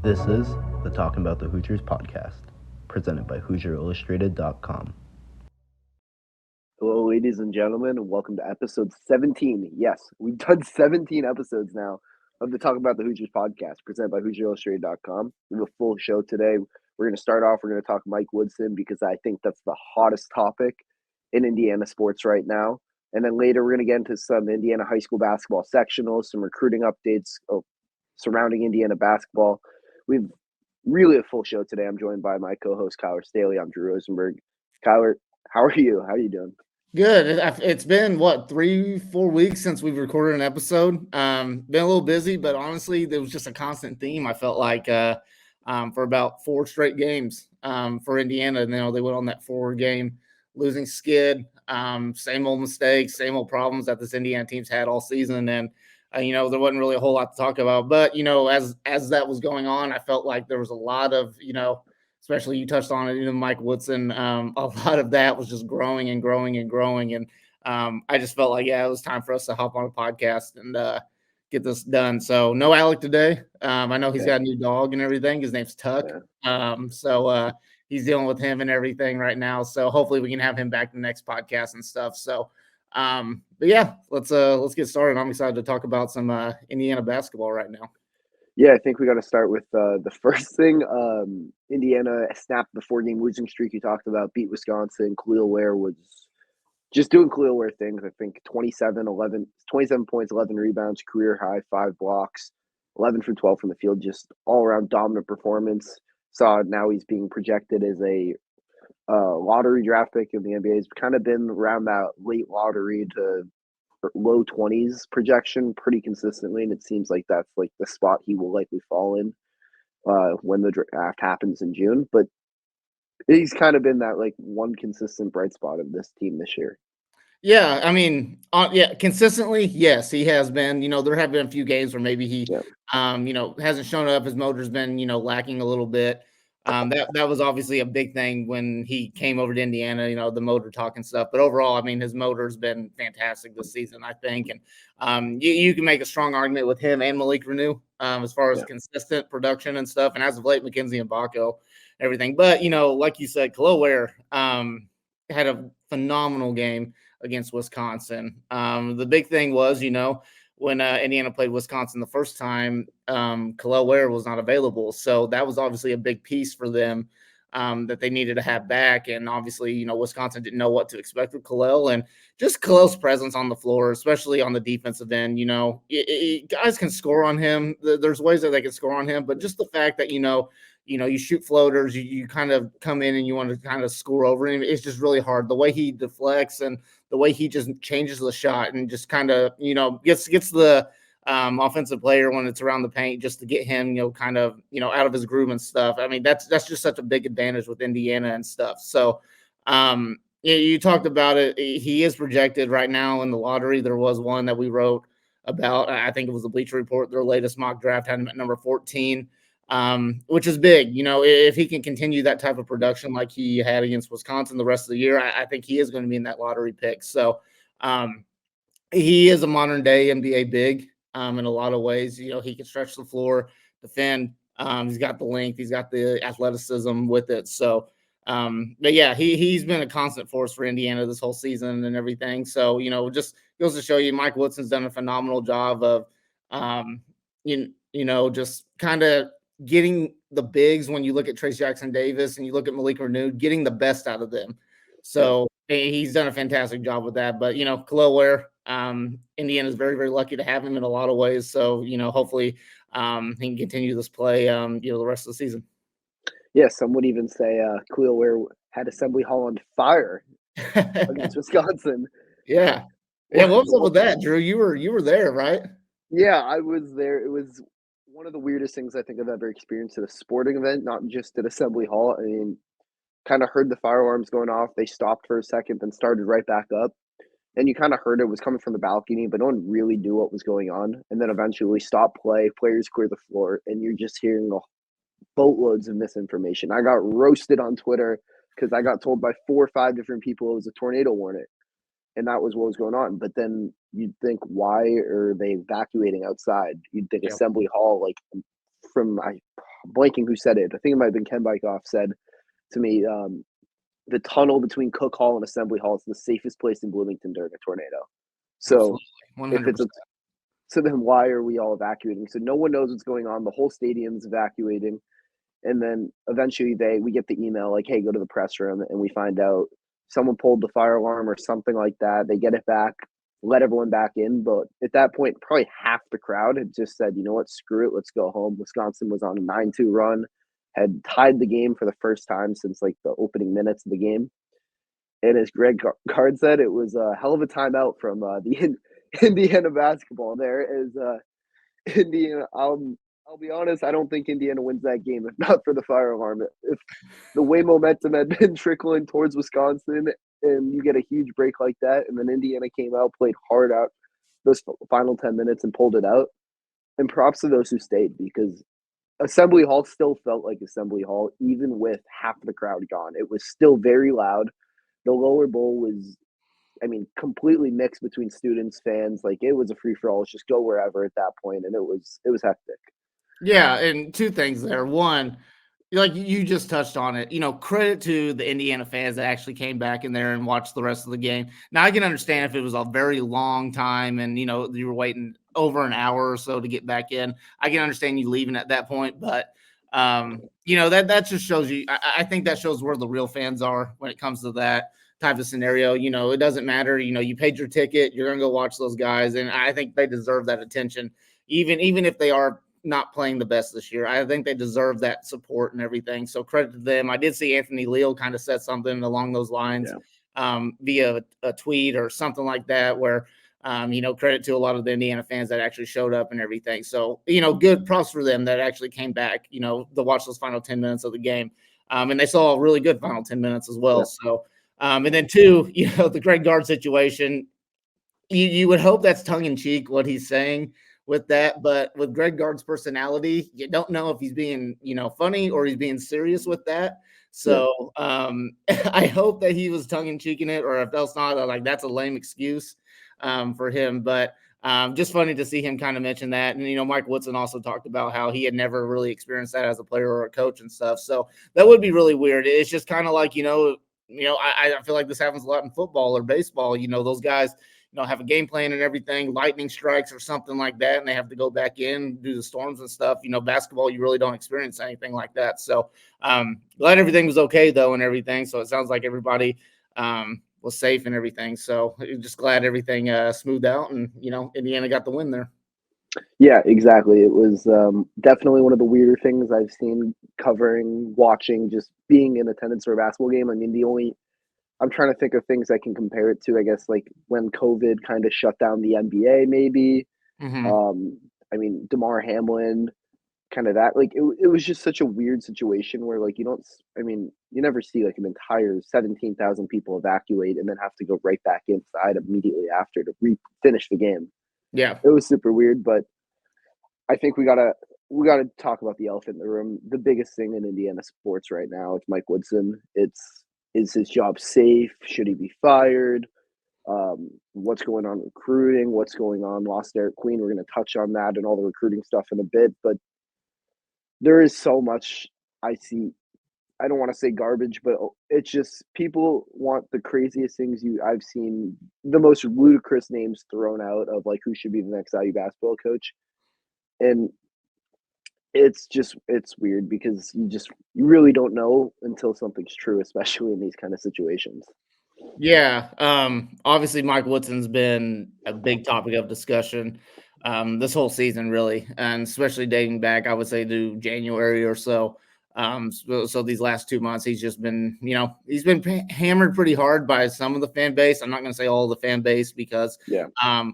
This is the Talkin Bout the Hoosiers podcast, presented by HoosierIllustrated.com. Hello, ladies and gentlemen, and welcome to episode 17. Yes, we've done 17 episodes now of the Talk About the Hoosiers podcast, presented by HoosierIllustrated.com. We have a full show today. We're going to start off, we're going to talk Mike Woodson because I think that's the hottest topic in Indiana sports right now. And then later, we're going to get into some Indiana high school basketball sectionals, some recruiting updates surrounding Indiana basketball. We've really a full show today. I'm joined by my co-host, Kyler Staley. I'm Drew Rosenberg. Kyler, how are you? How are you doing? Good. It's been 3-4 weeks since we've recorded an episode. Been a little busy, but honestly, there was just a constant theme. I felt like for about 4 straight games for Indiana. And, they went on that 4-game losing skid. Same old mistakes, same old problems that this Indiana team's had all season. And there wasn't really a whole lot to talk about. But as that was going on, I felt like there was a lot of especially you touched on it, Mike Woodson. A lot of that was just growing and growing and growing. And I just felt like, it was time for us to hop on a podcast and get this done. So no Alec today. I know he's got a new dog and everything. His name's Tuck. So he's dealing with him and everything right now. So hopefully we can have him back in the next podcast and stuff. So, but yeah, let's get started. I'm excited to talk about some Indiana basketball right now. Yeah, I think we got to start with the first thing. Indiana snapped the 4-game losing streak you talked about, beat Wisconsin. Khalil Ware was just doing Khalil Ware things. I think 27 points, 11 rebounds, career high, 5 blocks, 11 for 12 from the field, just all-around dominant performance. Saw now he's being projected as a lottery draft pick in the NBA. He's kind of been around that late lottery to low 20s projection pretty consistently, and it seems like that's like the spot he will likely fall in when the draft happens in June. But he's kind of been that like one consistent bright spot of this team this year. Yeah, I mean, consistently, yes, he has been. There have been a few games where maybe he, hasn't shown up. His motor's been, lacking a little bit. That was obviously a big thing when he came over to Indiana, the motor talk and stuff. But overall, I mean, his motor's been fantastic this season, I think. And you can make a strong argument with him and Malik Renew as far as consistent production and stuff. And as of late, McKenzie and Baco, everything. But, like you said, Khalil Ware had a phenomenal game against Wisconsin. The big thing was, when Indiana played Wisconsin the first time, Khalil Ware was not available. So that was obviously a big piece for them that they needed to have back. And obviously, Wisconsin didn't know what to expect with Khalil. And just Khalil's presence on the floor, especially on the defensive end, guys can score on him. There's ways that they can score on him. But just the fact that, you shoot floaters, you kind of come in and you want to kind of score over him. It's just really hard. The way he deflects and the way he just changes the shot and just kind of, gets the offensive player when it's around the paint just to get him, kind of, out of his groove and stuff. I mean, that's just such a big advantage with Indiana and stuff. So you talked about it. He is projected right now in the lottery. There was one that we wrote about, I think it was the Bleacher Report, their latest mock draft had him at number 14. Which is big. If he can continue that type of production like he had against Wisconsin the rest of the year, I think he is going to be in that lottery pick. So he is a modern day NBA big in a lot of ways. He can stretch the floor, defend. He's got the length, he's got the athleticism with it. So, but yeah, he's been a constant force for Indiana this whole season and everything. So, just goes to show you, Mike Woodson's done a phenomenal job of, just kind of getting the bigs when you look at Trace Jackson Davis and you look at Malik Renew, getting the best out of them. So he's done a fantastic job with that. But, Khalil Ware, Indiana's very, very lucky to have him in a lot of ways. So, hopefully he can continue this play, the rest of the season. Yeah, some would even say Khalil Ware had Assembly Hall on fire against Wisconsin. Yeah. Yeah, what was up with that, Drew? You were there, right? Yeah, I was there. It was one of the weirdest things I think I've ever experienced at a sporting event, not just at Assembly Hall. I mean, kind of heard the firearms going off. They stopped for a second, then started right back up. And you kind of heard it was coming from the balcony, but no one really knew what was going on. And then eventually stop play, players clear the floor, and you're just hearing boatloads of misinformation. I got roasted on Twitter because I got told by 4 or 5 different people it was a tornado warning. And that was what was going on. But then you'd think, why are they evacuating outside? You'd think Assembly Hall, like from blanking who said it. I think it might have been Ken Bykoff said to me, the tunnel between Cook Hall and Assembly Hall is the safest place in Bloomington during a tornado. So if it's so then why are we all evacuating? So no one knows what's going on. The whole stadium's evacuating. And then eventually we get the email like, hey, go to the press room. And we find out someone pulled the fire alarm or something like that. They get it back, let everyone back in. But at that point, probably half the crowd had just said, you know what, screw it, let's go home. Wisconsin was on a 9-2 run, had tied the game for the first time since like the opening minutes of the game. And as Greg Gard said, it was a hell of a timeout from the Indiana basketball there. As Indiana, I'll be honest, I don't think Indiana wins that game if not for the fire alarm. If the way momentum had been trickling towards Wisconsin and you get a huge break like that, and then Indiana came out, played hard out those final 10 minutes and pulled it out. And props to those who stayed, because Assembly Hall still felt like Assembly Hall, even with half the crowd gone. It was still very loud. The lower bowl was, completely mixed between students, fans. Like, it was a free-for-all. Let's just go wherever at that point, and it was hectic. Yeah, and two things there. One, like you just touched on it, credit to the Indiana fans that actually came back in there and watched the rest of the game. Now, I can understand if it was a very long time and, you were waiting over an hour or so to get back in. I can understand you leaving at that point, but, that just shows you, I think that shows where the real fans are when it comes to that type of scenario. It doesn't matter. You paid your ticket, you're going to go watch those guys, and I think they deserve that attention, even if they are not playing the best this year. I think they deserve that support and everything. So credit to them. I did see Anthony Leal kind of said something along those lines via a tweet or something like that, where, credit to a lot of the Indiana fans that actually showed up and everything. So, good props for them that actually came back, to watch those final 10 minutes of the game. And they saw a really good final 10 minutes as well. Yeah. So, and then two, the Greg Gard situation, you would hope that's tongue in cheek what he's saying with that, but with Greg Gard's personality, you don't know if he's being, funny or he's being serious with that. So I hope that he was tongue in cheeking it, or if else not, like that's a lame excuse for him. But just funny to see him kind of mention that. And, Mike Woodson also talked about how he had never really experienced that as a player or a coach and stuff. So that would be really weird. It's just kind of like, I feel like this happens a lot in football or baseball. Those guys, have a game plan and everything, lightning strikes or something like that, and they have to go back in, do the storms and stuff. Basketball, you really don't experience anything like that. So glad everything was okay, though, and everything. So it sounds like everybody was safe and everything. So just glad everything smoothed out, and, Indiana got the win there. Yeah, exactly. It was definitely one of the weirder things I've seen covering, watching, just being in attendance for a basketball game. I'm trying to think of things I can compare it to, I guess, like when COVID kind of shut down the NBA, maybe. Mm-hmm. DeMar Hamlin, kind of that. Like, it was just such a weird situation where, like, you never see, like, an entire 17,000 people evacuate and then have to go right back inside immediately after to finish the game. Yeah. It was super weird, but I think we gotta talk about the elephant in the room. The biggest thing in Indiana sports right now, it's Mike Woodson. Is his job safe? Should he be fired? What's going on recruiting? What's going on? Lost Eric Queen. We're going to touch on that and all the recruiting stuff in a bit. But there is so much I see. I don't want to say garbage, but it's just people want the craziest things I've seen, the most ludicrous names thrown out of like who should be the next IU basketball coach. And it's weird because you really don't know until something's true, especially in these kind of situations. Yeah. Obviously Mike Woodson's been a big topic of discussion this whole season, really, and especially dating back, I would say, to January or so. So these last 2 months, he's just been, he's been hammered pretty hard by some of the fan base. I'm not going to say all the fan base because,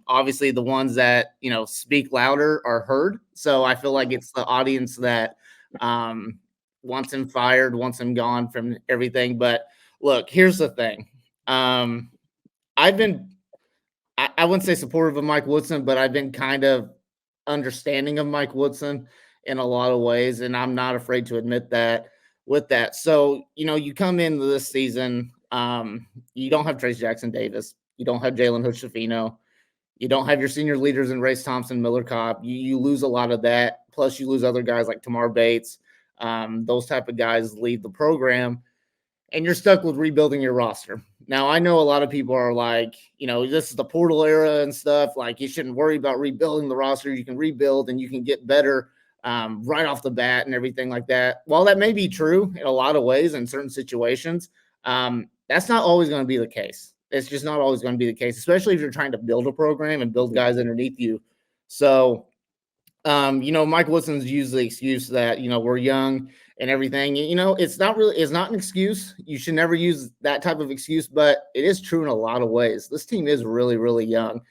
obviously the ones that, speak louder are heard. So I feel like it's the audience that wants him fired, wants him gone from everything. But look, here's the thing. I've been, I wouldn't say supportive of Mike Woodson, but I've been kind of understanding of Mike Woodson in a lot of ways, and I'm not afraid to admit that with that. So, you come into this season, you don't have Trace Jackson Davis, you don't have Jalen Hood-Schifino, you don't have your senior leaders in Race Thompson, Miller Kopp. You lose a lot of that. Plus, you lose other guys like Tamar Bates, those type of guys lead the program, and you're stuck with rebuilding your roster. Now, I know a lot of people are like, this is the portal era and stuff. Like, you shouldn't worry about rebuilding the roster. You can rebuild and you can get better right off the bat and everything like that. While that may be true in a lot of ways in certain situations, that's not always going to be the case. It's just not always going to be the case, especially if you're trying to build a program and build guys underneath you. So, Mike Woodson's used the excuse that, we're young and everything. It's not an excuse. You should never use that type of excuse, but it is true in a lot of ways. This team is really, really young.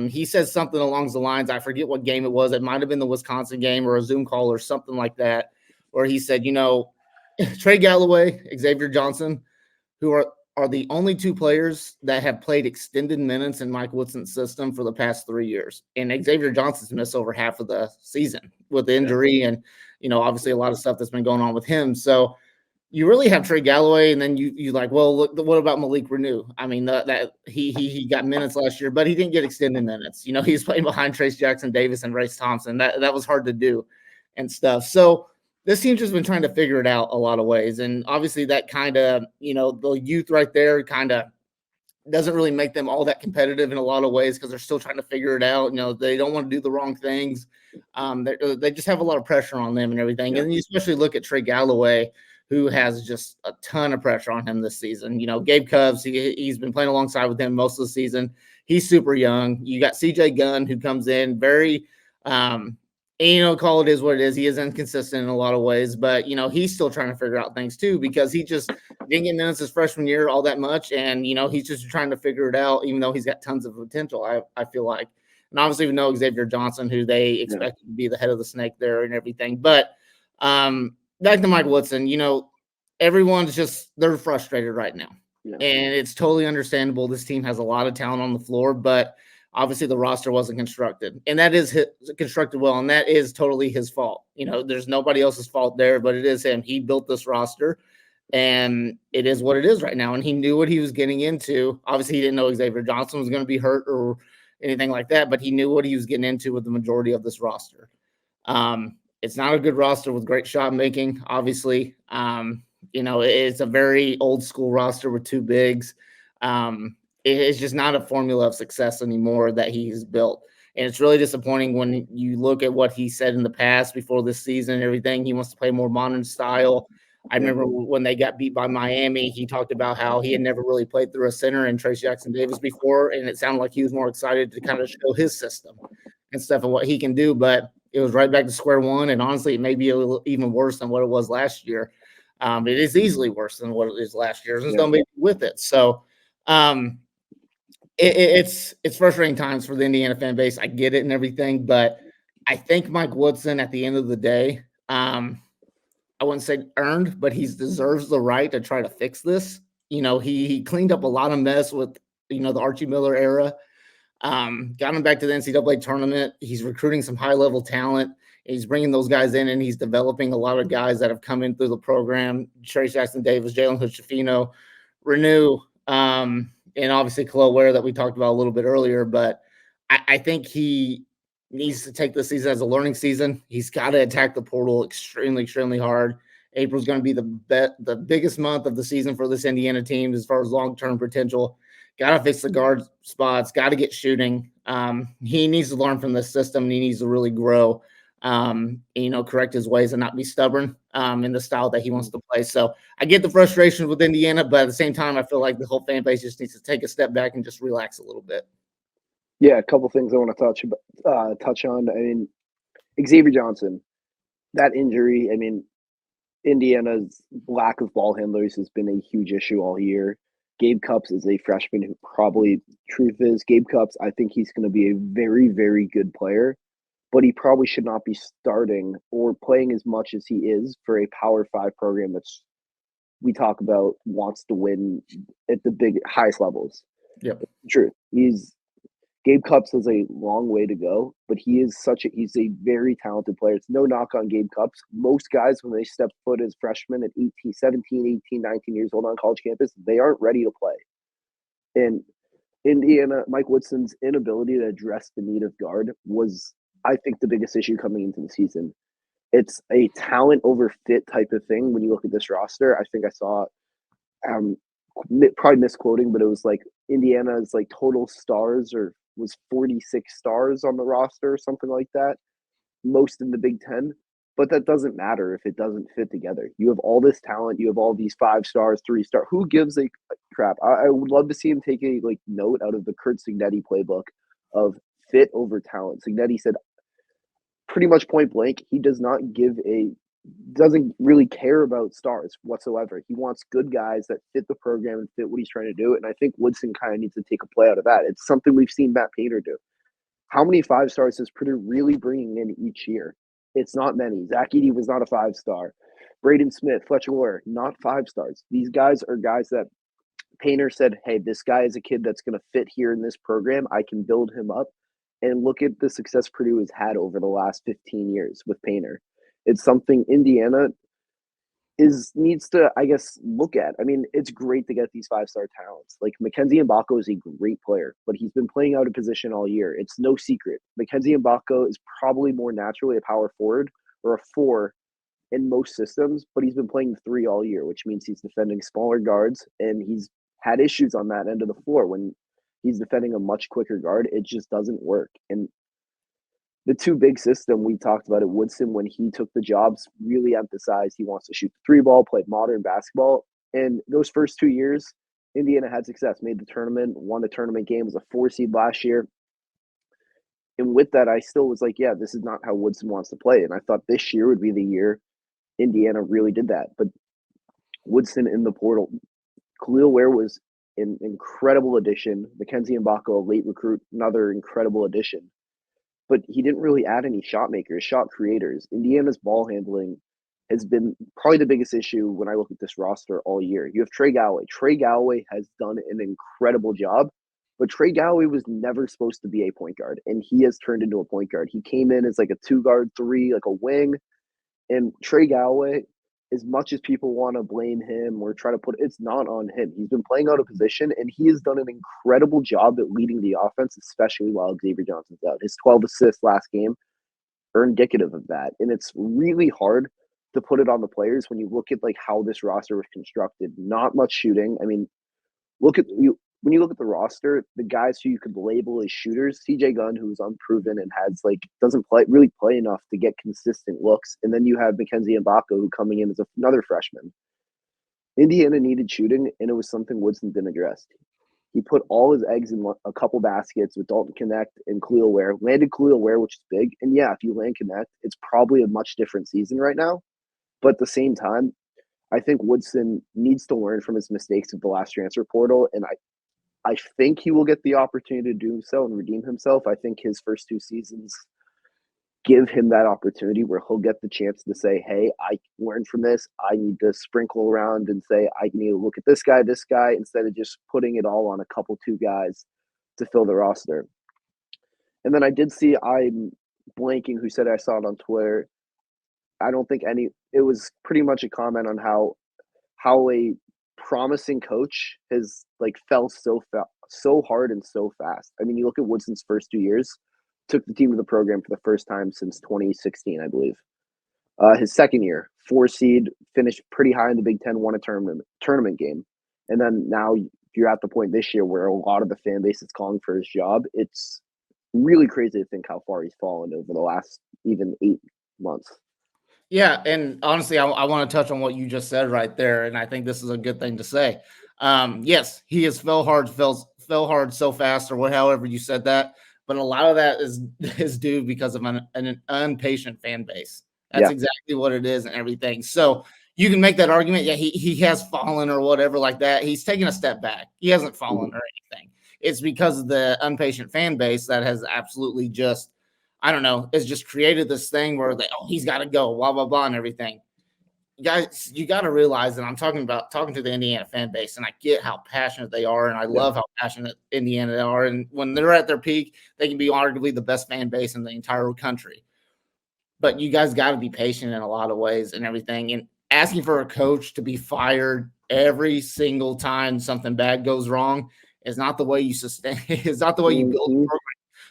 He says something along the lines, I forget what game it was. It might have been the Wisconsin game or a Zoom call or something like that, where he said, Trey Galloway, Xavier Johnson, who are the only two players that have played extended minutes in Mike Woodson's system for the past 3 years. And Xavier Johnson's missed over half of the season with the injury and, obviously a lot of stuff that's been going on with him. So you really have Trey Galloway, and then you like, well, look, what about Malik Renew? I mean, that he got minutes last year, but he didn't get extended minutes. He's playing behind Trace Jackson Davis and Race Thompson. That was hard to do and stuff. So this team's just been trying to figure it out a lot of ways. And obviously that kind of, the youth right there kind of doesn't really make them all that competitive in a lot of ways because they're still trying to figure it out. They don't want to do the wrong things. They just have a lot of pressure on them and everything. Yeah. And you especially look at Trey Galloway, who has just a ton of pressure on him this season. Gabe Cubs, he's been playing alongside with him most of the season. He's super young. You got CJ Gunn, who comes in very call it is what it is. He is inconsistent in a lot of ways, but, he's still trying to figure out things too, because he just didn't get minutes his freshman year all that much. And, he's just trying to figure it out, even though he's got tons of potential, I feel like. And obviously we know Xavier Johnson, who they expect to be the head of the snake there and everything. But back to Mike Woodson, everyone's they're frustrated right now. Yeah. And it's totally understandable. This team has a lot of talent on the floor, but obviously the roster wasn't constructed, and that is constructed well, and that is totally his fault. There's nobody else's fault there, but it is him. He built this roster, and it is what it is right now. And he knew what he was getting into. Obviously, he didn't know Xavier Johnson was going to be hurt or anything like that, but he knew what he was getting into with the majority of this roster. It's not a good roster with great shot making, obviously. It's a very old school roster with two bigs. It's just not a formula of success anymore that he's built. And it's really disappointing when you look at what he said in the past before this season and everything. He wants to play more modern style. I remember when they got beat by Miami, he talked about how he had never really played through a center and Trace Jackson Davis before, and it sounded like he was more excited to kind of show his system and stuff and what he can do. But it was right back to square one, and honestly, it may be a little even worse than what it was last year. It is easily worse than what it is last year. There's no maybe with it. So, it's frustrating times for the Indiana fan base. I get it and everything, but I think Mike Woodson, at the end of the day, I wouldn't say earned, but he deserves the right to try to fix this. He cleaned up a lot of mess with, the Archie Miller era. Got him back to the NCAA tournament. He's recruiting some high-level talent. He's bringing those guys in, and he's developing a lot of guys that have come in through the program. Trace Jackson Davis, Jalen Hood-Schifino, Renew, and obviously Khalil Ware that we talked about a little bit earlier. But I think he needs to take this season as a learning season. He's got to attack the portal extremely, extremely hard. April's going to be the biggest month of the season for this Indiana team as far as long-term potential. Got to fix the guard spots, got to get shooting. He needs to learn from this system, and he needs to really grow, correct his ways and not be stubborn in the style that he wants to play. So I get the frustration with Indiana, but at the same time, I feel like the whole fan base just needs to take a step back and just relax a little bit. Yeah, a couple things I want to touch on. I mean, Xavier Johnson, that injury, I mean, Indiana's lack of ball handlers has been a huge issue all year. Gabe Cupps is a freshman who probably, truth is, Gabe Cupps, I think he's going to be a very, very good player, but he probably should not be starting or playing as much as he is for a Power 5 program that's, we talk about, wants to win at the highest levels. Yep. True. Gabe Cupps has a long way to go, but he's a very talented player. It's no knock on Gabe Cupps. Most guys, when they step foot as freshmen at 17, 18, 19 years old on college campus, they aren't ready to play. And Indiana, Mike Woodson's inability to address the need of guard was, I think, the biggest issue coming into the season. It's a talent over fit type of thing. When you look at this roster, I think I saw, probably misquoting, but it was like Indiana's like total stars was 46 stars on the roster or something like that, most in the Big Ten. But that doesn't matter if it doesn't fit together. You have all this talent. You have all these 5 stars, 3-star. Who gives a crap? I would love to see him take a note out of the Kurt Cignetti playbook of fit over talent. Cignetti said pretty much point blank, he doesn't really care about stars whatsoever. He wants good guys that fit the program and fit what he's trying to do. And I think Woodson kind of needs to take a play out of that. It's something we've seen Matt Painter do. How many 5 stars is Purdue really bringing in each year? It's not many. Zach Edey was not a 5-star. Braden Smith, Fletcher Loyer, not 5 stars. These guys are guys that Painter said, hey, this guy is a kid that's going to fit here in this program. I can build him up. And look at the success Purdue has had over the last 15 years with Painter. It's something Indiana needs to, I guess, look at. I mean, it's great to get these 5-star talents. Like Mackenzie Mbako is a great player, but he's been playing out of position all year. It's no secret. Mackenzie Mbako is probably more naturally a power forward or a 4 in most systems, but he's been playing 3 all year, which means he's defending smaller guards, and he's had issues on that end of the floor when he's defending a much quicker guard. It just doesn't work. And the 2 big system we talked about at Woodson when he took the jobs really emphasized he wants to shoot the 3-ball, play modern basketball. And those first 2 years, Indiana had success, made the tournament, won a tournament game, was a 4 seed last year. And with that, I still was like, yeah, this is not how Woodson wants to play. And I thought this year would be the year Indiana really did that. But Woodson in the portal, Khalil Ware was an incredible addition. Mackenzie Mbako, a late recruit, another incredible addition. But he didn't really add any shot makers, shot creators. Indiana's ball handling has been probably the biggest issue when I look at this roster all year. You have Trey Galloway. Trey Galloway has done an incredible job, but Trey Galloway was never supposed to be a point guard, and he has turned into a point guard. He came in as like a 2-guard 3, like a wing, and Trey Galloway, as much as people want to blame him or try to it's not on him. He's been playing out of position, and he has done an incredible job at leading the offense, especially while Xavier Johnson's out. His 12 assists last game are indicative of that. And it's really hard to put it on the players when you look at like how this roster was constructed. Not much shooting. I mean, when you look at the roster, the guys who you could label as shooters, CJ Gunn, who's unproven and doesn't really play enough to get consistent looks. And then you have Mackenzie Mbako, who coming in as another freshman. Indiana needed shooting, and it was something Woodson didn't address. He put all his eggs in a couple baskets with Dalton Connect and Khalil Ware. Landed Khalil Ware, which is big. And yeah, if you land Connect, it's probably a much different season right now. But at the same time, I think Woodson needs to learn from his mistakes of the last transfer portal, and I think he will get the opportunity to do so and redeem himself. I think his first 2 seasons give him that opportunity where he'll get the chance to say, hey, I learned from this. I need to sprinkle around and say, I need to look at this guy, instead of just putting it all on a couple 2 guys to fill the roster. And then I did see, I'm blanking who said I saw it on Twitter. I don't think it was pretty much a comment on how a promising coach has fell so hard and so fast. I mean, you look at Woodson's first 2 years, took the team to the program for the first time since 2016, I believe. His second year, 4 seed, finished pretty high in the Big Ten, won a tournament game. And then now you're at the point this year where a lot of the fan base is calling for his job. It's really crazy to think how far he's fallen over the last even 8 months. Yeah, and honestly, I want to touch on what you just said right there, and I think this is a good thing to say. Yes, he has fell hard so fast, or however you said that, but a lot of that is due because of an impatient fan base. That's exactly what it is and everything. So you can make that argument. Yeah, he has fallen or whatever like that. He's taken a step back. He hasn't fallen or anything. It's because of the impatient fan base that has absolutely just, I don't know, it's just created this thing where he's got to go, blah, blah, blah, and everything. Guys, you got to realize that I'm talking to the Indiana fan base, and I get how passionate they are, and I love how passionate Indiana are. And when they're at their peak, they can be arguably the best fan base in the entire country. But you guys got to be patient in a lot of ways and everything. And asking for a coach to be fired every single time something bad goes wrong is not the way you sustain. It's not the way you build a program.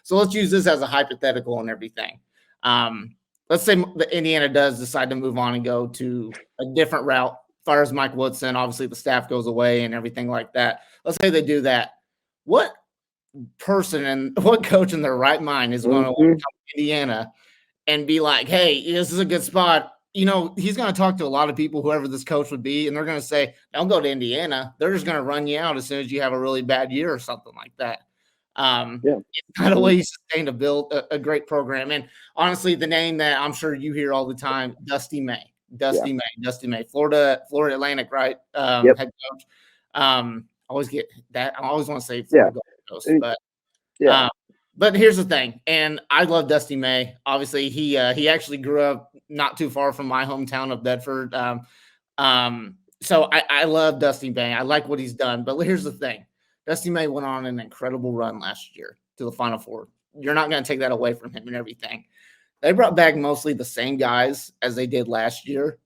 So let's use this as a hypothetical and everything. let's say the Indiana does decide to move on and go to a different route. As far as Mike Woodson, obviously the staff goes away and everything like that. Let's say they do that. What person and what coach in their right mind is going to come to Indiana and be like, hey, this is a good spot? He's going to talk to a lot of people, whoever this coach would be, and they're going to say, don't go to Indiana. They're just going to run you out as soon as you have a really bad year or something like that. It's kind of way you sustain to build a great program. And honestly, the name that I'm sure you hear all the time, Dusty May, Florida Atlantic, right? Head coach. I always get that. I always want to say Florida Gulf Coast, but here's the thing, and I love Dusty May. Obviously, he actually grew up not too far from my hometown of Bedford. So I love Dusty May. I like what he's done. But here's the thing. Dusty May went on an incredible run last year to the Final Four. You're not going to take that away from him and everything. They brought back mostly the same guys as they did last year,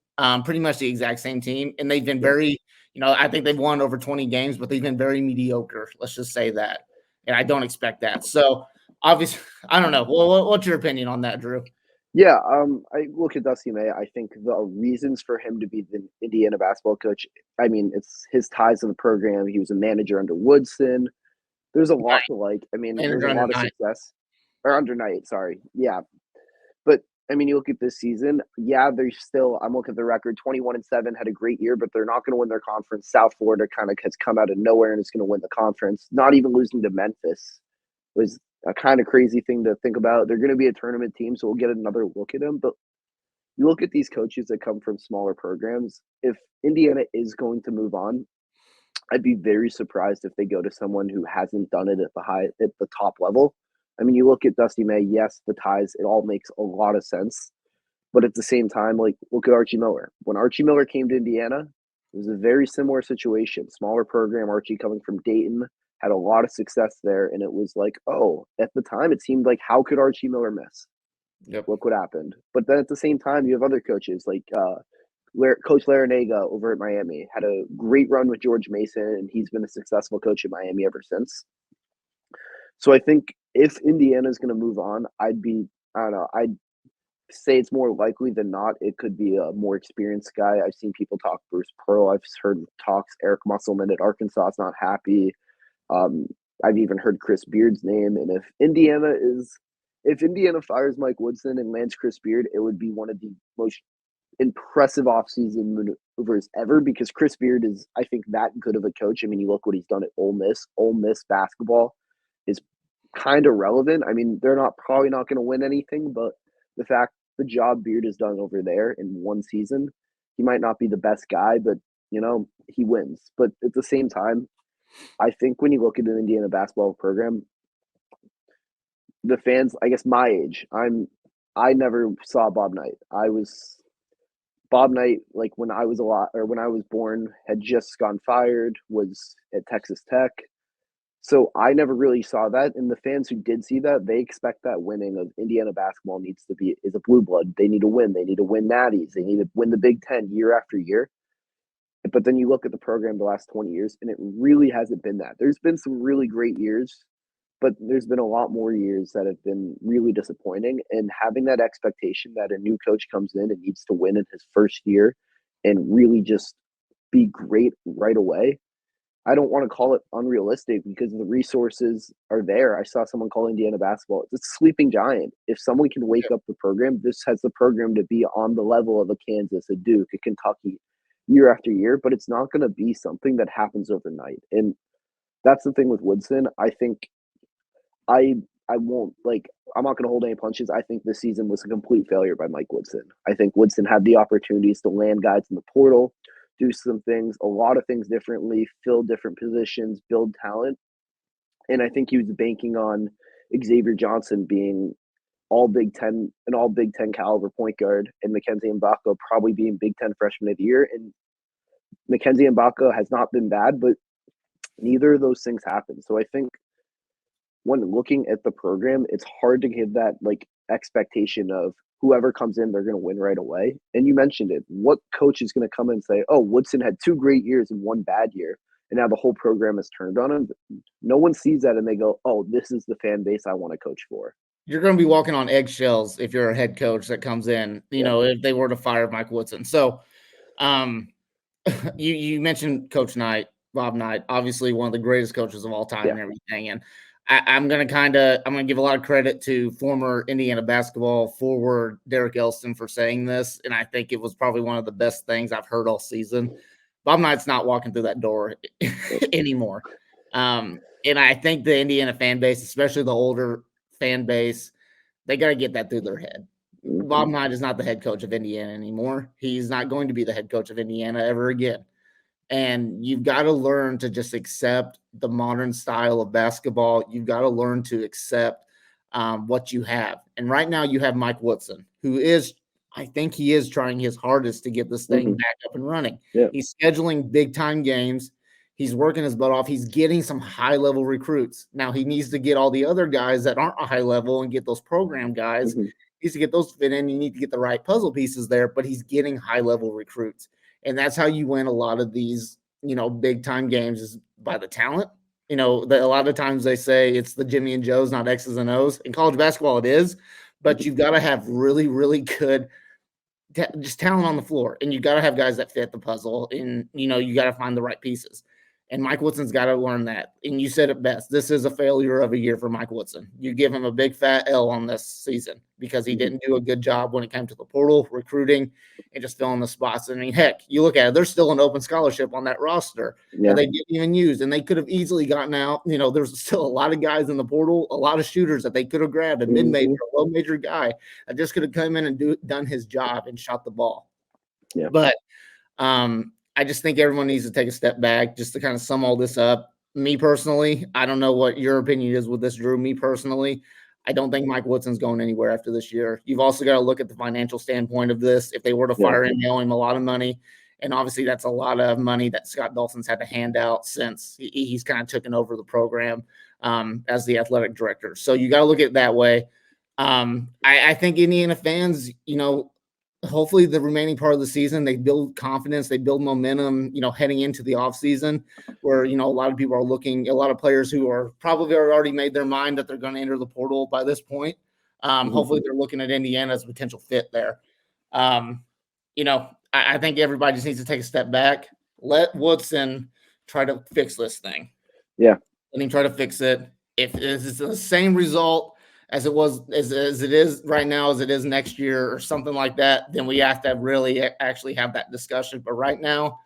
pretty much the exact same team. And they've been very, I think they've won over 20 games, but they've been very mediocre. Let's just say that. And I don't expect that. So, obviously, I don't know. What's your opinion on that, Drew? Yeah, I look at Dusty May. I think the reasons for him to be the Indiana basketball coach, I mean, it's his ties to the program. He was a manager under Woodson. There's a lot to like. I mean, there's a lot of success. Or under Knight, sorry. Yeah. But, I mean, you look at this season, they're still – I'm looking at the record, 21-7, had a great year, but they're not going to win their conference. South Florida kind of has come out of nowhere and is going to win the conference. Not even losing to Memphis was a kind of crazy thing to think about. They're going to be a tournament team, so we'll get another look at them. But you look at these coaches that come from smaller programs. If Indiana is going to move on, I'd be very surprised if they go to someone who hasn't done it at the top level. I mean, you look at Dusty May, yes, the ties, it all makes a lot of sense. But at the same time, like, look at Archie Miller. When Archie Miller came to Indiana, it was a very similar situation. Smaller program, Archie coming from Dayton, had a lot of success there. And it was like, at the time, it seemed like, how could Archie Miller miss? Yep. Look what happened. But then at the same time, you have other coaches like Coach Larinaga over at Miami had a great run with George Mason, and he's been a successful coach at Miami ever since. So I think if Indiana is going to move on, I'd say it's more likely than not it could be a more experienced guy. I've seen people talk Bruce Pearl. I've heard talks Eric Musselman at Arkansas is not happy. I've even heard Chris Beard's name. And if Indiana fires Mike Woodson and lands Chris Beard, it would be one of the most impressive offseason maneuvers ever, because Chris Beard is, I think, that good of a coach. I mean, you look what he's done at Ole Miss. Ole Miss basketball is kind of relevant. I mean, they're probably not going to win anything, but the job Beard has done over there in one season, he might not be the best guy, but he wins. But at the same time, I think when you look at an Indiana basketball program, the fans, I guess my age, I never saw Bob Knight. Bob Knight, like when I was born, had just gone fired, was at Texas Tech. So I never really saw that. And the fans who did see that, they expect that winning of Indiana basketball is a blue blood. They need to win. They need to win natties. They need to win the Big Ten year after year. But then you look at the program the last 20 years, and it really hasn't been that. There's been some really great years, but there's been a lot more years that have been really disappointing. And having that expectation that a new coach comes in and needs to win in his first year and really just be great right away, I don't want to call it unrealistic because the resources are there. I saw someone call Indiana basketball, it's a sleeping giant. If someone can wake up the program, this has the program to be on the level of a Kansas, a Duke, a Kentucky year after year, but it's not going to be something that happens overnight. And that's the thing with Woodson. I think I'm not going to hold any punches. I think this season was a complete failure by Mike Woodson. I think Woodson had the opportunities to land guys in the portal, do some things, a lot of things differently, fill different positions, build talent. And I think he was banking on Xavier Johnson being all Big Ten caliber point guard, and Mackenzie Mbaka probably being Big Ten freshman of the year. And Mackenzie Mbaka has not been bad, but neither of those things happened. So I think when looking at the program, it's hard to give that expectation of whoever comes in, they're going to win right away. And you mentioned it. What coach is going to come in and say, oh, Woodson had 2 great years and 1 bad year, and now the whole program has turned on him? No one sees that and they go, oh, this is the fan base I want to coach for. you're going to be walking on eggshells if you're a head coach that comes in, if they were to fire Mike Woodson. So, you mentioned Coach Knight, Bob Knight, obviously one of the greatest coaches of all time and everything. And I'm going to give a lot of credit to former Indiana basketball forward Derek Elston for saying this. And I think it was probably one of the best things I've heard all season. Bob Knight's not walking through that door anymore. And I think the Indiana fan base, especially the older fan base, they got to get that through their head. Bob Knight is not the head coach of Indiana anymore. He's not going to be the head coach of Indiana ever again. And you've got to learn to just accept the modern style of basketball. You've got to learn to accept what you have. And right now you have Mike Woodson, who is, I think he is trying his hardest to get this thing back up and running. Yeah. He's scheduling big time games. He's working his butt off. He's getting some high level recruits. Now he needs to get all the other guys that aren't a high level and get those program guys. He needs to get those fit in. You need to get the right puzzle pieces there, but he's getting high level recruits. And that's how you win a lot of these, big time games is by the talent. A lot of times they say it's the Jimmy and Joes, not X's and O's. In college basketball, it is, but you've got to have really, really good just talent on the floor, and you got to have guys that fit the puzzle, and you got to find the right pieces. And Mike Woodson's got to learn that. And you said it best. This is a failure of a year for Mike Woodson. You give him a big fat L on this season because he didn't do a good job when it came to the portal, recruiting, and just filling the spots. I mean, heck, you look at it, there's still an open scholarship on that roster that they didn't even use, and they could have easily gotten out. There's still a lot of guys in the portal, a lot of shooters that they could have grabbed, a mid-major, a low-major guy that just could have come in and done his job and shot the ball. Yeah. But I just think everyone needs to take a step back just to kind of sum all this up. Me personally, I don't know what your opinion is with this, Drew. Me personally, I don't think Mike Woodson's going anywhere after this year. You've also got to look at the financial standpoint of this. If they were to fire him, they owe him a lot of money. And obviously that's a lot of money that Scott Dawson's had to hand out since he's kind of taken over the program as the athletic director. So you got to look at it that way. I think Indiana fans, hopefully the remaining part of the season, they build confidence, they build momentum, heading into the offseason where, a lot of people are looking, a lot of players who are probably already made their mind that they're going to enter the portal by this point. Hopefully they're looking at Indiana as a potential fit there. I think everybody just needs to take a step back. Let Woodson try to fix this thing. Yeah. Let him try to fix it. If it's the same result as it was, as it is right now, as it is next year or something like that, then we have to really actually have that discussion. But right now,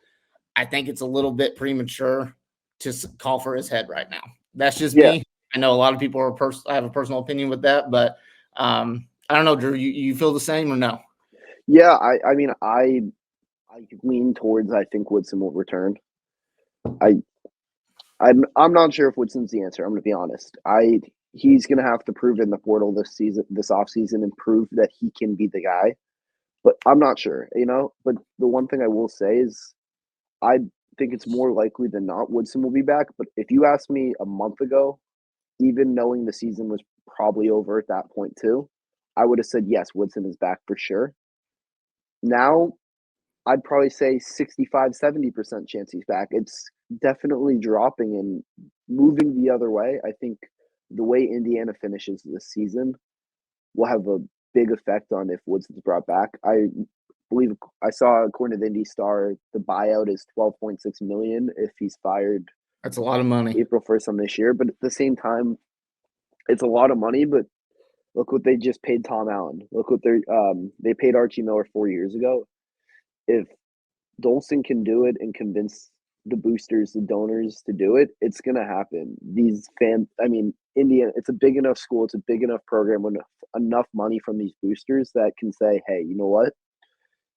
I think it's a little bit premature to call for his head right now. That's just me. I know a lot of people I have a personal opinion with that, but I don't know, Drew, you feel the same or no? Yeah, I mean, I lean towards I think Woodson will return. I'm not sure if Woodson's the answer. I'm going to be honest. He's going to have to prove in the portal this offseason and prove that he can be the guy. But I'm not sure, But the one thing I will say is I think it's more likely than not Woodson will be back. But if you asked me a month ago, even knowing the season was probably over at that point too, I would have said, yes, Woodson is back for sure. Now, I'd probably say 65, 70% chance he's back. It's definitely dropping and moving the other way. I think the way Indiana finishes this season will have a big effect on if Woodson's brought back. I believe I saw according to the Indy Star, the buyout is $12.6 million if he's fired. That's a lot of money. April 1st on this year, but at the same time, it's a lot of money. But look what they just paid Tom Allen. Look what they paid Archie Miller 4 years ago. If Dolson can do it and convince the boosters, the donors to do it, it's going to happen. Indiana, it's a big enough school, it's a big enough program with enough money from these boosters that can say, hey, you know what?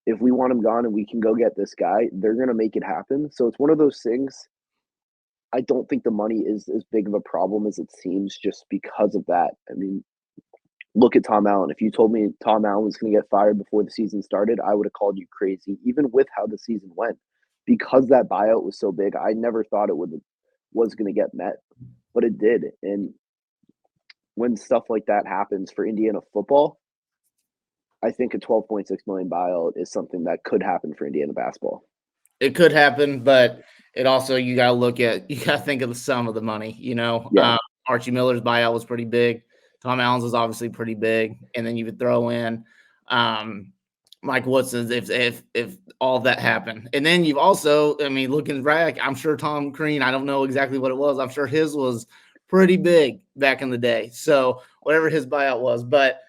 If we want him gone and we can go get this guy, they're going to make it happen. So it's one of those things. I don't think the money is as big of a problem as it seems just because of that. I mean, look at Tom Allen. If you told me Tom Allen was going to get fired before the season started, I would have called you crazy, even with how the season went. Because that buyout was so big, I never thought it was going to get met, but it did. And when stuff like that happens for Indiana football, I think a $12.6 million buyout is something that could happen for Indiana basketball. It could happen, but it also, you got to think of the sum of the money, Archie Miller's buyout was pretty big. Tom Allen's is obviously pretty big, and then you would throw in Mike Woodson if all that happened. And then you've also, I mean, looking back, I'm sure Tom Crean, I don't know exactly what it was. I'm sure his was pretty big back in the day. So whatever his buyout was, but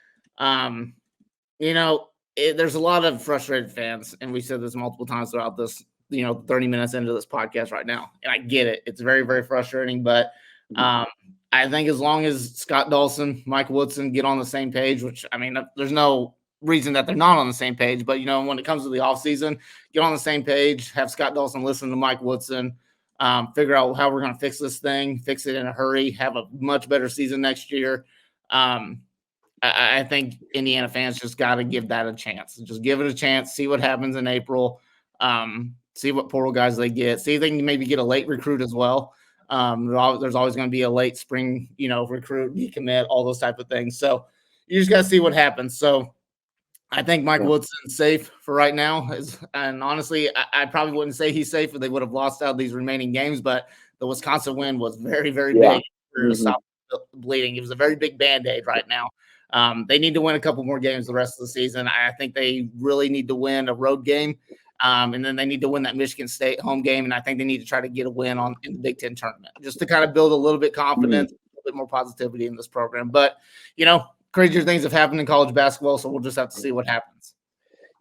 there's a lot of frustrated fans, and we said this multiple times throughout this, 30 minutes into this podcast right now. And I get it. It's very, very frustrating, but I think as long as Scott Dawson, Mike Woodson get on the same page, which, I mean, there's no reason that they're not on the same page, but, when it comes to the offseason, get on the same page, have Scott Dawson listen to Mike Woodson, figure out how we're going to fix this thing, fix it in a hurry, have a much better season next year. I think Indiana fans just got to give that a chance. Just give it a chance, see what happens in April, see what portal guys they get, see if they can maybe get a late recruit as well. There's always going to be a late spring, recruit, decommit, all those type of things. So you just got to see what happens. So I think Mike Woodson's safe for right now. And honestly, I probably wouldn't say he's safe if they would have lost out these remaining games, but the Wisconsin win was very, very big to stop bleeding. It was a very big Band-Aid right now. They need to win a couple more games the rest of the season. I think they really need to win a road game. And then they need to win that Michigan State home game. And I think they need to try to get a win in the Big Ten tournament just to kind of build a little bit confidence, a little bit more positivity in this program. But, crazier things have happened in college basketball, so we'll just have to see what happens.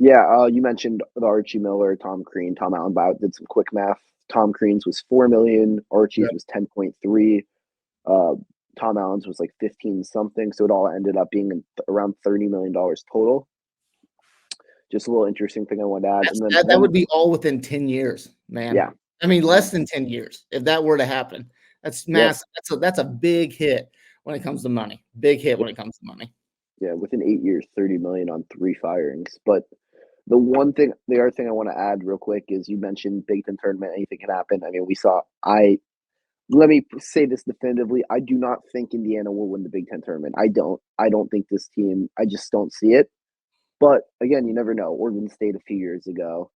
Yeah, you mentioned the Archie Miller, Tom Crean, Tom Allen buyout. Did some quick math. Tom Crean's was $4 million. Archie's was 10.3. Tom Allen's was like 15 something. So it all ended up being around $30 million total. Just a little interesting thing I wanted to add. And then that would be all within 10 years, man. Yeah. I mean, less than 10 years, if that were to happen. That's massive. Yep. That's a big hit when it comes to money. Big hit when it comes to money. Yeah, within 8 years, $30 million on 3 firings. But the other thing I want to add real quick is you mentioned Big Ten tournament, anything can happen. I mean, let me say this definitively. I do not think Indiana will win the Big Ten tournament. I don't think this team, I just don't see it. But again, you never know. Oregon State a few years ago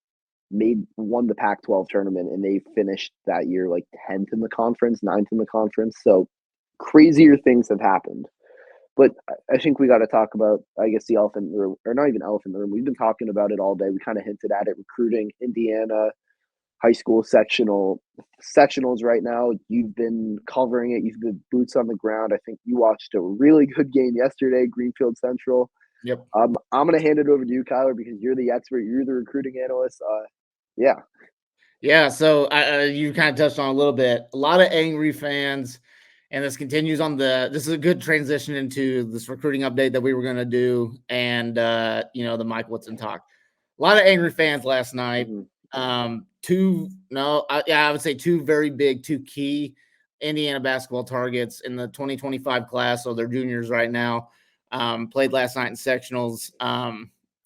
won the Pac-12 tournament, and they finished that year like 10th in the conference, 9th in the conference. So crazier things have happened. But I think we got to talk about, I guess, the elephant in the room, or not even elephant in the room. We've been talking about it all day. We kind of hinted at it, recruiting, Indiana high school sectionals right now. You've been covering it. You've been boots on the ground. I think you watched a really good game yesterday, Greenfield Central. Yep. I'm going to hand it over to you, Kyler, because you're the expert. You're the recruiting analyst. Yeah. So you kind of touched on a little bit. A lot of angry fans, and this continues on this is a good transition into this recruiting update that we were going to do, and the Mike Woodson talk. A lot of angry fans last night. I would say two very big, two key Indiana basketball targets in the 2025 class. So they're juniors right now. Played last night in sectionals.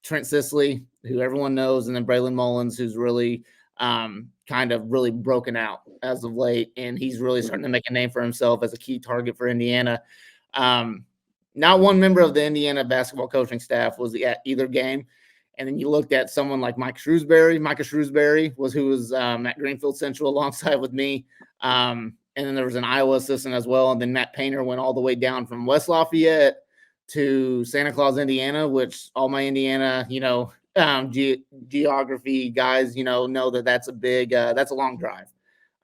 Trent Sisley, who everyone knows, and then Braylon Mullins, who's really kind of really broken out as of late, and he's really starting to make a name for himself as a key target for Indiana. Not one member of the Indiana basketball coaching staff was at either game. And then you looked at someone like Micah Shrewsbury who was at Greenfield Central alongside with me. And then there was an Iowa assistant as well. And then Matt Painter went all the way down from West Lafayette to Santa Claus, Indiana, which all my Indiana, geography guys, know that that's a long drive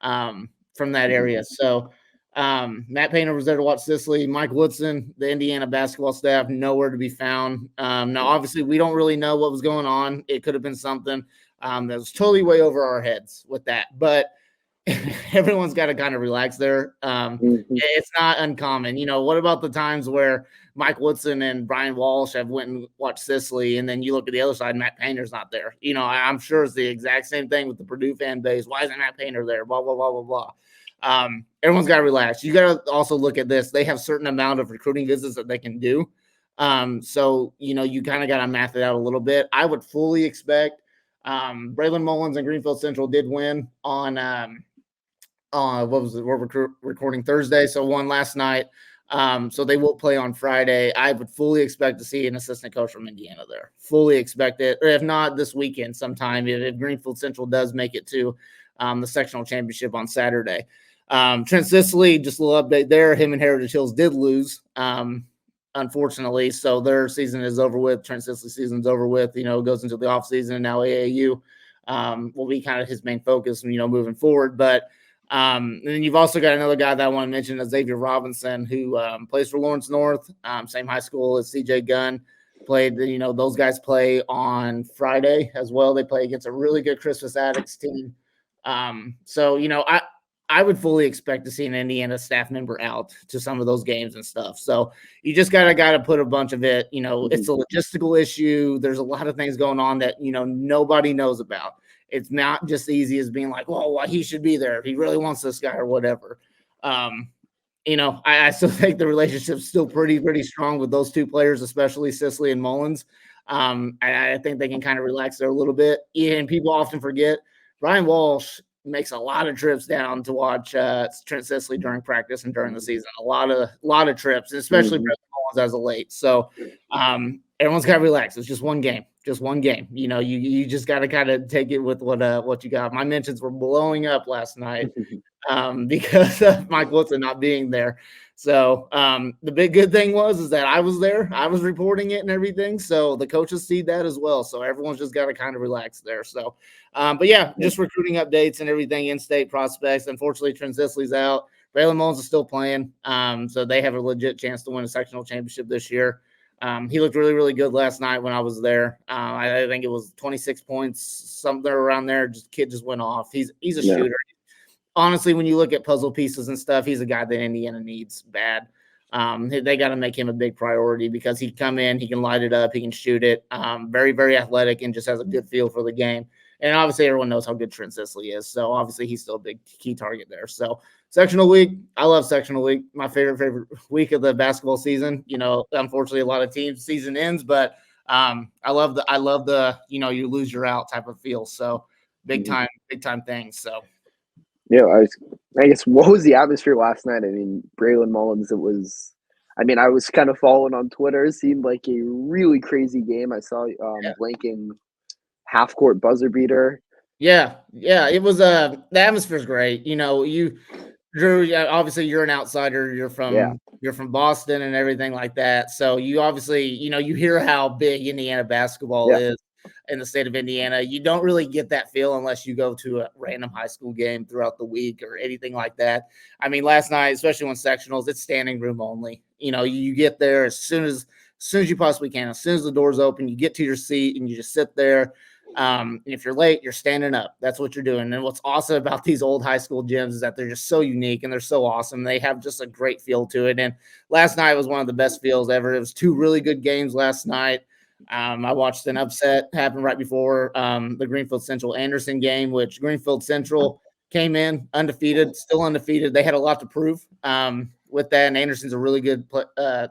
from that area. So Matt Painter was there to watch Sisley. Mike Woodson, the Indiana basketball staff, nowhere to be found. Now, obviously, we don't really know what was going on. It could have been something that was totally way over our heads with that. But everyone's got to kind of relax there. It's not uncommon. What about the times where Mike Woodson and Brian Walsh have went and watched Sisley, and then you look at the other side, Matt Painter's not there. I'm sure it's the exact same thing with the Purdue fan base. Why isn't Matt Painter there? Blah, blah, blah, blah, blah. Everyone's got to relax. You got to also look at this. They have certain amount of recruiting visits that they can do. So, you kind of got to math it out a little bit. I would fully expect Braylon Mullins and Greenfield Central did win on what was it? We're recording Thursday, so won last night. So they will play on Friday. I would fully expect to see an assistant coach from Indiana there. Fully expect it, or if not this weekend sometime, if Greenfield Central does make it to the sectional championship on Saturday. Trent Sisley, just a little update there. Him and Heritage Hills did lose. unfortunately. So their season is over with. Trent Sisley's season's over with. Goes into the offseason, and now AAU will be kind of his main focus, moving forward. But and then you've also got another guy that I want to mention, Xavier Robinson, who plays for Lawrence North, same high school as CJ Gunn. Played, those guys play on Friday as well. They play against a really good Christmas Addicts team. So, I would fully expect to see an Indiana staff member out to some of those games and stuff. So you just gotta put a bunch of it. It's a logistical issue. There's a lot of things going on that nobody knows about. It's not just easy as being like, well, he should be there if he really wants this guy or whatever. I still think the relationship's still pretty strong with those two players, especially Sisley and Mullins. I think they can kind of relax there a little bit. And people often forget Ryan Walsh makes a lot of trips down to watch Trent Sisley during practice and during the season. A lot of trips, especially Mullins as a late. So everyone's got to relax. It's just one game. You just got to kind of take it with what you got. My mentions were blowing up last night. Because of Mike Woodson not being there. So the big good thing is that I was there. I was reporting it and everything. So the coaches see that as well. So everyone's just got to kind of relax there. So, but yeah, just recruiting updates and everything, in-state prospects. Unfortunately, Trent Sisley's out. Braylon Mullins is still playing. So they have a legit chance to win a sectional championship this year. He looked really, really good last night when I was there. I think it was 26 points, something around there. Kid just went off. He's a shooter. Honestly, when you look at puzzle pieces and stuff, he's a guy that Indiana needs bad. They got to make him a big priority because he can come in, he can light it up, he can shoot it. Very, very athletic and just has a good feel for the game. And obviously, everyone knows how good Trent Sisley is. So obviously, he's still a big key target there. So sectional week, I love sectional week. My favorite week of the basketball season. Unfortunately, a lot of teams' season ends, but I love the you lose your out type of feel. So big time things. So. Yeah, I guess what was the atmosphere last night? I mean, Braylon Mullins, I was kind of following on Twitter. It seemed like a really crazy game. I saw blanking half-court buzzer beater. Yeah, it was the atmosphere's great. Drew, obviously you're an outsider. You're from Boston and everything like that. So you obviously, you hear how big Indiana basketball is in the state of Indiana. You don't really get that feel unless you go to a random high school game throughout the week or anything like that. I mean, last night, especially when sectionals, it's standing room only. You get there as soon as you possibly can. As soon as the doors open, you get to your seat and you just sit there. And if you're late, you're standing up. That's what you're doing. And what's awesome about these old high school gyms is that they're just so unique and they're so awesome. They have just a great feel to it. And last night was one of the best feels ever. It was two really good games last night. I watched an upset happen right before the Greenfield Central Anderson game, which Greenfield Central came in undefeated, still undefeated. They had a lot to prove with that. And Anderson's a really good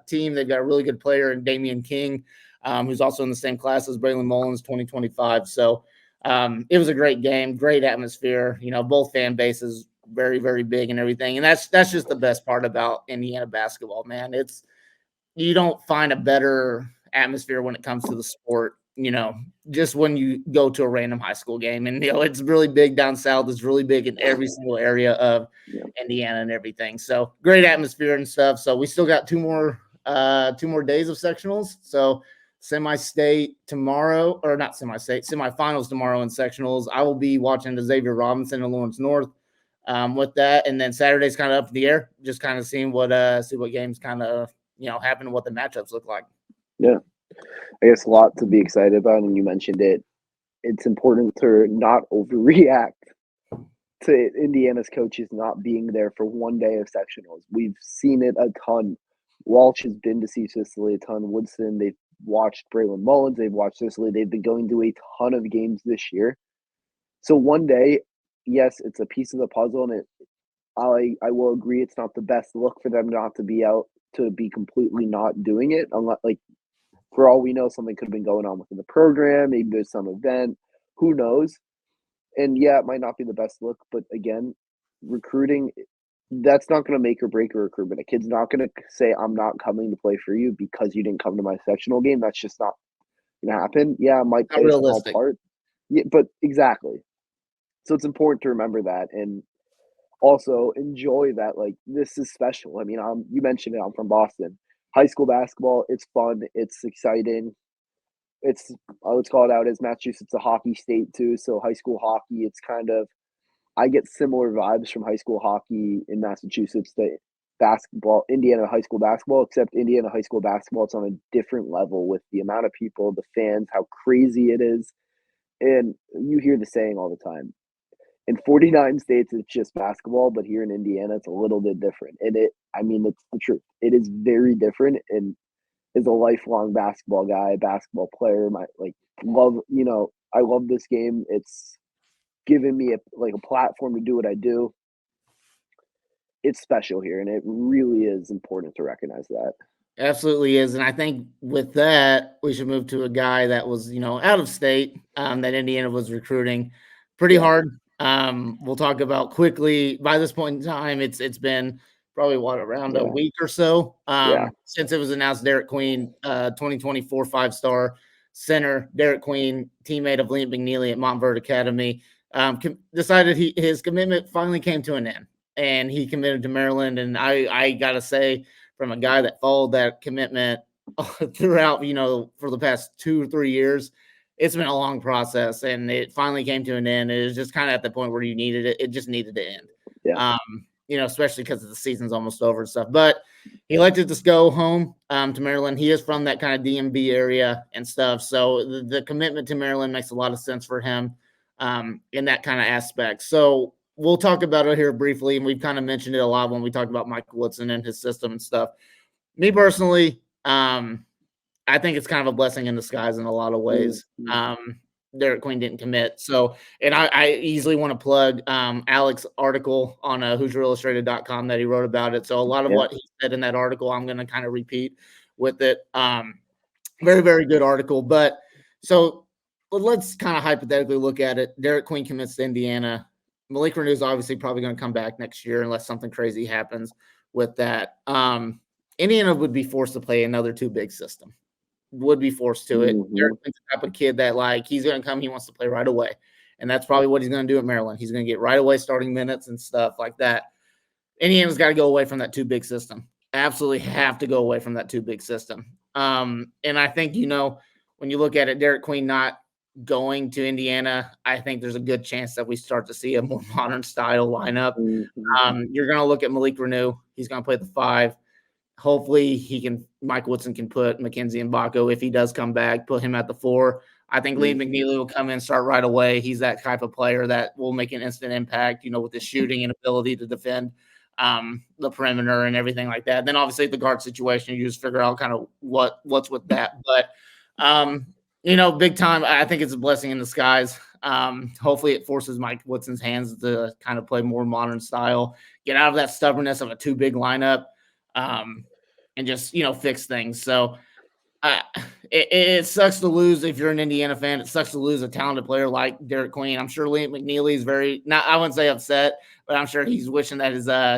team. They've got a really good player in Damian King, who's also in the same class as Braylon Mullins, 2025. So it was a great game, great atmosphere. Both fan bases very, very big and everything. And that's just the best part about Indiana basketball, man. You don't find a better atmosphere when it comes to the sport, just when you go to a random high school game. And it's really big down south. It's really big in every single area of Indiana and everything. So great atmosphere and stuff. So we still got two more days of sectionals. So semi-state tomorrow, or not semi-state, semifinals tomorrow in sectionals. I will be watching the Xavier Robinson and Lawrence North with that. And then Saturday's kind of up in the air, just kind of seeing what games kind of happen and what the matchups look like. Yeah, I guess a lot to be excited about, and you mentioned it. It's important to not overreact to Indiana's coaches not being there for one day of sectionals. We've seen it a ton. Walsh has been to see Sisley a ton. Woodson, they've watched Braylon Mullins, they've watched Sisley. They've been going to a ton of games this year. So one day, yes, it's a piece of the puzzle, and I will agree it's not the best look for them not to be out, to be completely not doing it, unless, for all we know, something could have been going on within the program. Maybe there's some event. Who knows? And yeah, it might not be the best look, but again, recruiting, that's not going to make or break a recruitment. A kid's not going to say, I'm not coming to play for you because you didn't come to my sectional game. That's just not going to happen. Yeah, it might play a small part. Yeah, but exactly. So it's important to remember that and also enjoy that. This is special. I mean, you mentioned it. I'm from Boston. high school basketball, it's fun, it's exciting. It's let's call it out as Massachusetts a hockey state too. So high school hockey, it's kind of I get similar vibes from high school hockey in Massachusetts to basketball, Indiana high school basketball, except Indiana high school basketball, it's on a different level with the amount of people, the fans, how crazy it is. And you hear the saying all the time. In 49 states, it's just basketball, but here in Indiana, it's a little bit different. And it's the truth. It is very different. And as a lifelong basketball guy, basketball player, I love this game. It's given me a platform to do what I do. It's special here, and it really is important to recognize that. Absolutely is. And I think with that, we should move to a guy that was, out of state, that Indiana was recruiting pretty hard. We'll talk about quickly. By this point in time, it's been probably around a week or so since it was announced Derek Queen, 2024 5-star center, Derek Queen, teammate of Liam McNeely at Montverde Academy, decided his commitment finally came to an end, and he committed to Maryland. And I gotta say, from a guy that followed that commitment throughout, for the past 2 or 3 years, it's been a long process, and it finally came to an end. It was just kind of at the point where you needed it. It just needed to end. Yeah. Especially because the season's almost over and stuff. But he elected to go home to Maryland. He is from that kind of DMV area and stuff. So the commitment to Maryland makes a lot of sense for him in that kind of aspect. So we'll talk about it here briefly, and we've kind of mentioned it a lot when we talked about Mike Woodson and his system and stuff. Me personally, I think it's kind of a blessing in disguise in a lot of ways. Derek Queen didn't commit. So, and I easily want to plug Alex's article on HoosierIllustrated.com that he wrote about it. So a lot of what he said in that article, I'm going to kind of repeat with it. Very, very good article. But so let's kind of hypothetically look at it. Derek Queen commits to Indiana. Malik Renew is obviously probably going to come back next year unless something crazy happens with that. Indiana would be forced to play another two big system. Would be forced to it. Derek Queen's the type of kid that he's going to come, he wants to play right away. And that's probably what he's going to do at Maryland. He's going to get right away starting minutes and stuff like that. Indiana's got to go away from that two big system. Absolutely have to go away from that two big system. And I think, when you look at it, Derek Queen not going to Indiana, I think there's a good chance that we start to see a more modern style lineup. You're going to look at Malik Renew. He's going to play the 5. Hopefully Mike Woodson can put Mackenzie Mbako, if he does come back, put him at the 4. I think Liam McNeely will come in and start right away. He's that type of player that will make an instant impact, with his shooting and ability to defend the perimeter and everything like that. Then obviously the guard situation, you just figure out kind of what's with that. But, big time, I think it's a blessing in disguise. Hopefully it forces Mike Woodson's hands to kind of play more modern style, get out of that stubbornness of a too big lineup. And just, fix things. So it sucks to lose if you're an Indiana fan. It sucks to lose a talented player like Derek Queen. I'm sure Liam McNeely is I wouldn't say upset, but I'm sure he's wishing that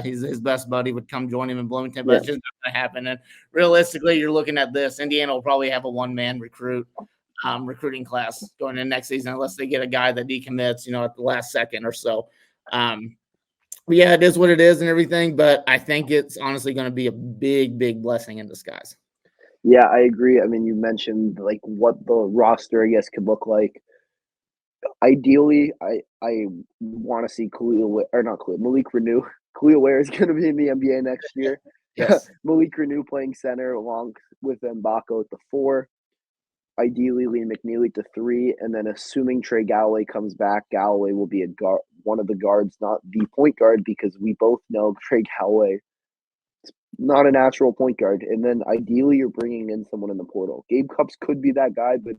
his best buddy would come join him in Bloomington, but it's just not going to happen. And realistically, you're looking at this. Indiana will probably have a one-man recruiting class going in next season unless they get a guy that decommits, at the last second or so. Yeah, it is what it is and everything, but I think it's honestly going to be a big, big blessing in disguise. Yeah, I agree. I mean, you mentioned what the roster, I guess, could look like. Ideally, I want to see Malik Renew. Khalil Ware is going to be in the NBA next year. Yes. Malik Renew playing center along with Mbako at the 4. Ideally, Liam McNeely to 3, and then assuming Trey Galloway comes back, Galloway will be one of the guards, not the point guard, because we both know Trey Galloway is not a natural point guard. And then ideally, you're bringing in someone in the portal. Gabe Cupps could be that guy, but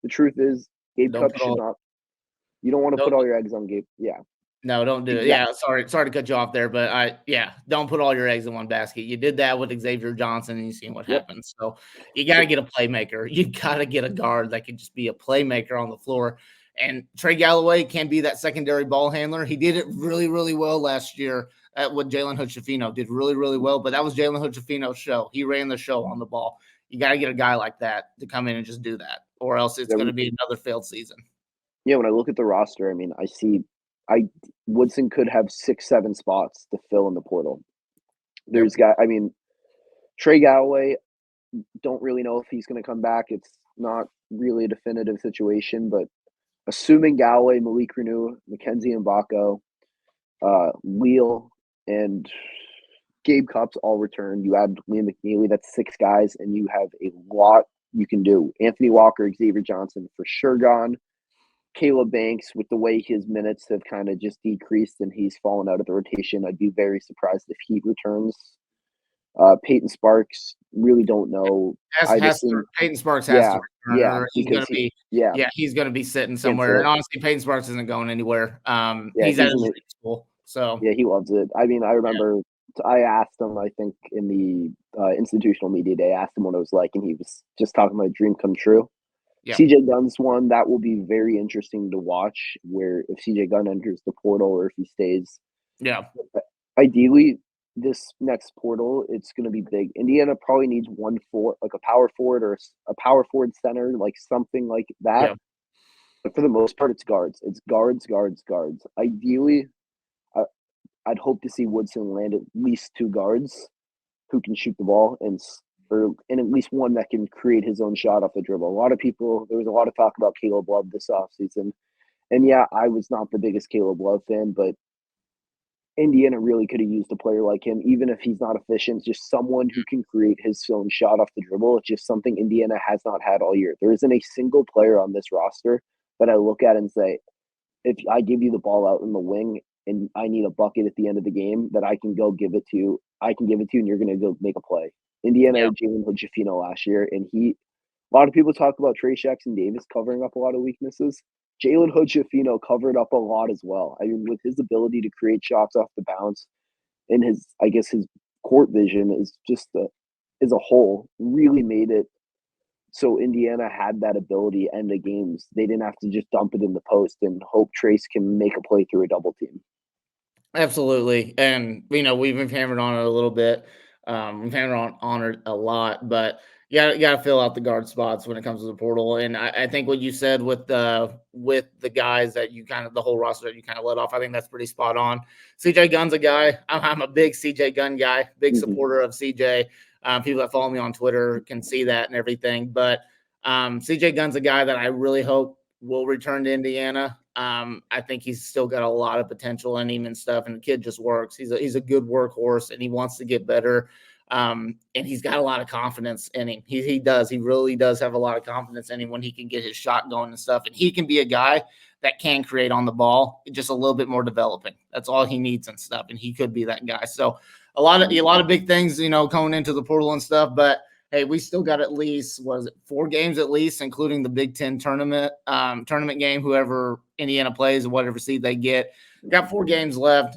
the truth is, Gabe Cupps should not. You don't want to put all your eggs on Gabe. Yeah. No, don't do it. Yeah, sorry to cut you off there, but don't put all your eggs in one basket. You did that with Xavier Johnson, and you seen what happens. So you got to get a playmaker. You got to get a guard that can just be a playmaker on the floor. And Trey Galloway can be that secondary ball handler. He did it really, really well last year at what Jalen Hood-Schifino did really, really well. But that was Jalen Hood-Schifino's show. He ran the show on the ball. You got to get a guy like that to come in and just do that, or else it's going to be another failed season. Yeah, when I look at the roster, I mean, Woodson could have 6-7 spots to fill in the portal. Trey Galloway, don't really know if he's going to come back. It's not really a definitive situation, but assuming Galloway, Malik Renew, Mackenzie Mbako, Wheel, and Gabe Cupps all return, you add Liam McNeely, that's 6 guys, and you have a lot you can do. Anthony Walker, Xavier Johnson for sure gone. Caleb Banks, with the way his minutes have kind of just decreased and he's fallen out of the rotation, I'd be very surprised if he returns. Peyton Sparks, really don't know. Peyton Sparks has to return. Yeah, he's going to be. Yeah, he's going to be sitting somewhere. And honestly, Peyton Sparks isn't going anywhere. He's at his school, so yeah, he loves it. I mean, I remember I asked him. I think in the institutional media day, I asked him what it was like, and he was just talking about a dream come true. Yeah. CJ Gunn's one that will be very interesting to watch. Where if CJ Gunn enters the portal or if he stays. Yeah. Ideally, this next portal, it's going to be big. Indiana probably needs like a power forward or a power forward center, like something like that. Yeah. But for the most part, it's guards. It's guards. Ideally, I'd hope to see Woodson land at least 2 guards who can shoot the ball and at least one that can create his own shot off the dribble. There was a lot of talk about Caleb Love this offseason. And yeah, I was not the biggest Caleb Love fan, but Indiana really could have used a player like him, even if he's not efficient, just someone who can create his own shot off the dribble. It's just something Indiana has not had all year. There isn't a single player on this roster that I look at and say, if I give you the ball out in the wing and I need a bucket at the end of the game, that I can go give it to you. I can give it to you and you're going to go make a play. Indiana had Jalen Hood-Schifino last year, and a lot of people talk about Trey Jackson-Davis covering up a lot of weaknesses. Jalen Hood-Schifino covered up a lot as well. I mean, with his ability to create shots off the bounce and his court vision is just as a whole really made it so Indiana had that ability end of games. They didn't have to just dump it in the post and hope Trace can make a play through a double team. Absolutely. And, we've been hammered on it a little bit. We've hammered on it a lot, but you got to fill out the guard spots when it comes to the portal. And I think what you said with the guys that you the whole roster that you kind of let off, I think that's pretty spot on. CJ Gunn's a guy. I'm a big CJ Gunn guy, big supporter of CJ. People that follow me on Twitter can see that and everything. But CJ Gunn's a guy that I really hope will return to Indiana. I think he's still got a lot of potential in him and stuff, and the kid just works. He's a good workhorse, and he wants to get better. And he's got a lot of confidence in him. He does. He really does have a lot of confidence in him when he can get his shot going and stuff. And he can be a guy that can create on the ball, just a little bit more developing. That's all he needs and stuff. And he could be that guy. So a lot of big things, coming into the portal and stuff. But hey, we still got at least 4 games at least, including the Big Ten tournament game. Whoever Indiana plays or whatever seed they get, got 4 games left.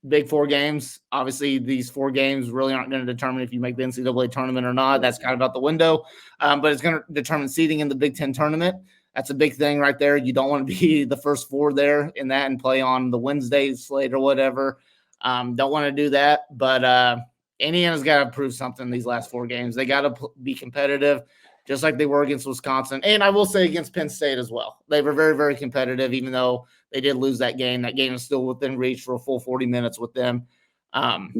Big 4 games. Obviously, these 4 games really aren't going to determine if you make the NCAA tournament or not. That's kind of out the window. But it's going to determine seeding in the Big Ten tournament. That's a big thing right there. You don't want to be the first 4 there in that and play on the Wednesday slate or whatever. Don't want to do that. But Indiana's got to prove something these last 4 games. They got to be competitive, just like they were against Wisconsin. And I will say against Penn State as well. They were very, very competitive, even though they did lose that game. That game is still within reach for a full 40 minutes with them. Got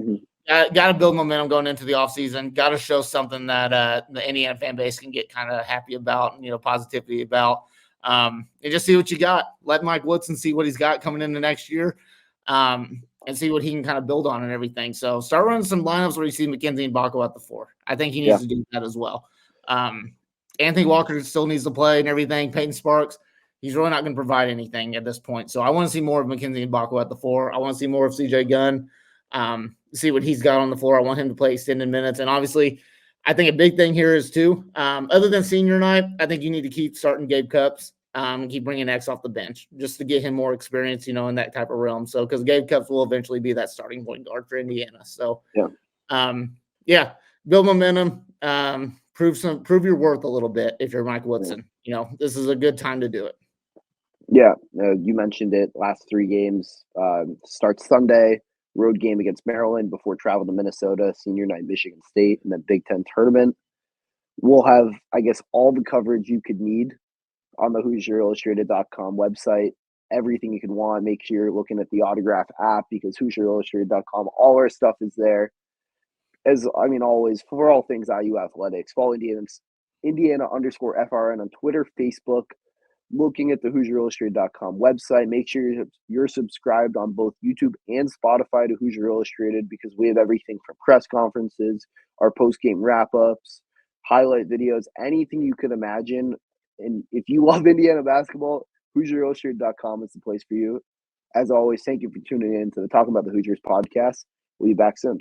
to build momentum going into the offseason. Got to show something that the Indiana fan base can get kind of happy about and, positivity about. And just see what you got. Let Mike Woodson see what he's got coming into next year. And see what he can kind of build on and everything. So start running some lineups where you see Mackenzie Mbako at the 4. I think he needs to do that as well. Anthony Walker still needs to play and everything. Peyton Sparks, he's really not going to provide anything at this point. So I want to see more of Mackenzie Mbako at the 4. I want to see more of CJ Gunn, see what he's got on the floor. I want him to play extended minutes. And obviously, I think a big thing here is too, other than senior night, I think you need to keep starting Gabe Cupps. Keep bringing X off the bench just to get him more experience, in that type of realm. So, because Gabe Cupps will eventually be that starting point guard for Indiana. So, build momentum, prove your worth a little bit if you're Mike Woodson. This is a good time to do it. Yeah, you mentioned it. Last 3 games starts Sunday, road game against Maryland before travel to Minnesota, senior night Michigan State, and then Big Ten tournament. We'll have, I guess, all the coverage you could need on the HoosierIllustrated.com website, everything you can want. Make sure you're looking at the Autograph app because HoosierIllustrated.com, all our stuff is there. always, for all things IU athletics, follow Indiana_FRN on Twitter, Facebook, looking at the HoosierIllustrated.com website. Make sure you're subscribed on both YouTube and Spotify to Hoosier Illustrated, because we have everything from press conferences, our post-game wrap-ups, highlight videos, anything you could imagine. And if you love Indiana basketball, HoosierIllustrated.com is the place for you. As always, thank you for tuning in to the Talking About the Hoosiers podcast. We'll be back soon.